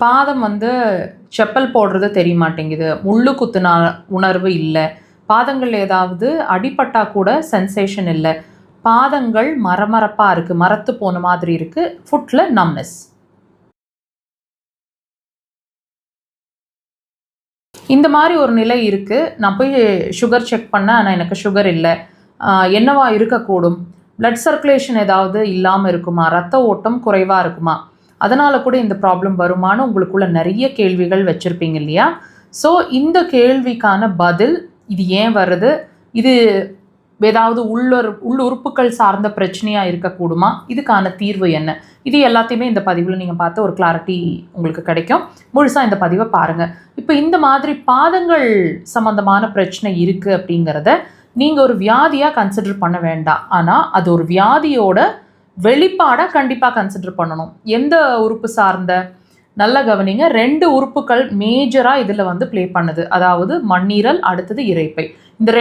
பாதம் வந்து செப்பல் போடுறது தெரிய மாட்டேங்குது, முள்ளு குத்துனா உணர்வு இல்லை, பாதங்கள் ஏதாவது அடிபட்டா கூட சென்சேஷன் இல்லை, பாதங்கள் மரமரப்பாக இருக்குது, மரத்து போன மாதிரி இருக்குது, ஃபுட்டில் நம்னஸ். இந்த மாதிரி ஒரு நிலை இருக்குது. நான் போய் சுகர் செக் பண்ணேன், ஆனால் எனக்கு சுகர் இல்லை. என்னவா இருக்கக்கூடும்? பிளட் சர்க்குலேஷன் ஏதாவது இல்லாமல் இருக்குமா? ரத்த ஓட்டம் குறைவாக இருக்குமா? அதனால் கூட இந்த ப்ராப்ளம் வருமானு உங்களுக்குள்ள நிறைய கேள்விகள் வச்சுருப்பீங்க இல்லையா? ஸோ இந்த கேள்விக்கான பதில், இது ஏன் வருது, இது ஏதாவது உள்ளுறுப்புகள் சார்ந்த பிரச்சனையாக இருக்கக்கூடுமா, இதுக்கான தீர்வு என்ன, இது எல்லாத்தையுமே இந்த பதிவில் நீங்கள் பார்த்து ஒரு கிளாரிட்டி உங்களுக்கு கிடைக்கும். முழுசாக இந்த பதிவை பாருங்கள். இப்போ இந்த மாதிரி பாதங்கள் சம்மந்தமான பிரச்சனை இருக்குது அப்படிங்கிறத நீங்கள் ஒரு வியாதியாக கன்சிடர் பண்ண வேண்டாம். ஆனால் அது ஒரு வியாதியோட வெளிப்பாடாக கண்டிப்பாக கன்சிடர் பண்ணணும். எந்த உறுப்பு சார்ந்த, நல்ல கவனிங்க, 2 உறுப்புகள் மேஜராக இதில் வந்து ப்ளே பண்ணுது. அதாவது மண்ணீரல், அடுத்தது இரைப்பை. இந்த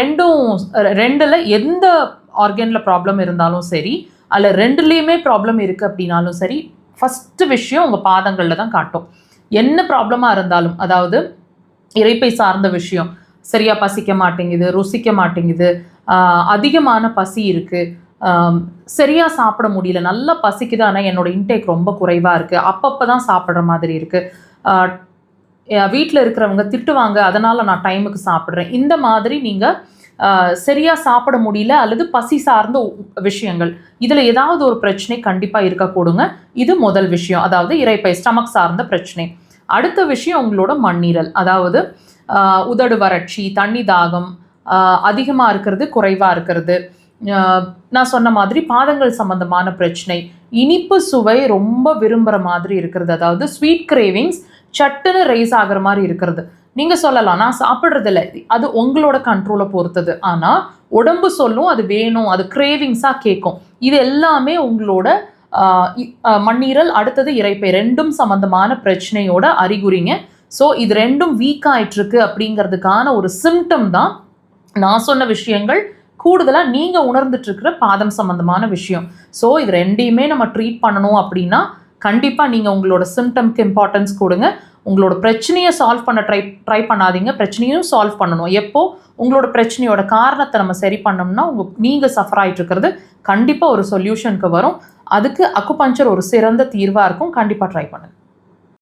ரெண்டில் எந்த ஆர்கனில் ப்ராப்ளம் இருந்தாலும் சரி, அதில் 2லேயுமே ப்ராப்ளம் இருக்குது அப்படின்னாலும் சரி, ஃபஸ்ட்டு விஷயம் உங்கள் பாதங்களில் தான் காட்டும். என்ன ப்ராப்ளமாக இருந்தாலும், அதாவது இரைப்பை சார்ந்த விஷயம், சரியாக பசிக்க மாட்டேங்குது, ருசிக்க மாட்டேங்குது, அதிகமான பசி இருக்குது, சரியாக சாப்பிட முடியல, நல்லா பசிக்குது ஆனால் என்னோட இன்டேக் ரொம்ப குறைவாக இருக்குது, அப்பப்போ தான் சாப்பிட்ற மாதிரி இருக்குது, வீட்டில் இருக்கிறவங்க திட்டுவாங்க அதனால் நான் டைமுக்கு சாப்பிட்றேன், இந்த மாதிரி நீங்கள் சரியாக சாப்பிட முடியல அல்லது பசி சார்ந்த விஷயங்கள், இதில் ஏதாவது ஒரு பிரச்சனை கண்டிப்பாக இருக்கக்கூடுங்க. இது முதல் விஷயம், அதாவது இரைப்பை, ஸ்டமக் சார்ந்த பிரச்சனை. அடுத்த விஷயம் உங்களோட மண்ணீரல், அதாவது உதடு வறட்சி, தண்ணி தாகம் அதிகமாக இருக்கிறது, குறைவாக இருக்கிறது, நான் சொன்ன மாதிரி பாதங்கள் சம்பந்தமான பிரச்சனை, இனிப்பு சுவை ரொம்ப விரும்புகிற மாதிரி இருக்கிறது, அதாவது ஸ்வீட் கிரேவிங்ஸ் சட்டுன்னு ரைஸ் ஆகிற மாதிரி இருக்கிறது. நீங்கள் சொல்லலாம் நான் சாப்பிட்றதில்ல, அது உங்களோட கண்ட்ரோலை பொறுத்தது, ஆனால் உடம்பு சொல்லும் அது வேணும், அது கிரேவிங்ஸாக கேட்கும். இது எல்லாமே உங்களோட மண்ணீரல், அடுத்தது இரைப்பை, 2ம் சம்மந்தமான பிரச்சனையோட அறிகுறிங்க. ஸோ இது 2ம் வீக் ஆகிட்டுருக்கு அப்படிங்கிறதுக்கான ஒரு சிம்டம் தான் நான் சொன்ன விஷயங்கள், கூடுதலாக நீங்கள் உணர்ந்துட்டுருக்கிற பாதம் சம்மந்தமான விஷயம். ஸோ இது 2யுமே நம்ம ட்ரீட் பண்ணணும் அப்படின்னா கண்டிப்பாக நீங்கள் உங்களோட சிம்டம்க்கு இம்பார்ட்டன்ஸ் கொடுங்க. உங்களோட பிரச்சனையை சால்வ் பண்ண ட்ரை பண்ணாதீங்க, பிரச்சனையும் சால்வ் பண்ணணும். எப்போ உங்களோட பிரச்சனையோட காரணத்தை நம்ம சரி பண்ணோம்னா நீங்கள் சஃபர் ஆகிட்டு இருக்கிறது கண்டிப்பாக ஒரு சொல்யூஷனுக்கு வரும். அதுக்கு அக்குபஞ்சர் ஒரு சிறந்த தீர்வாக இருக்கும். கண்டிப்பாக ட்ரை பண்ணுங்கள்.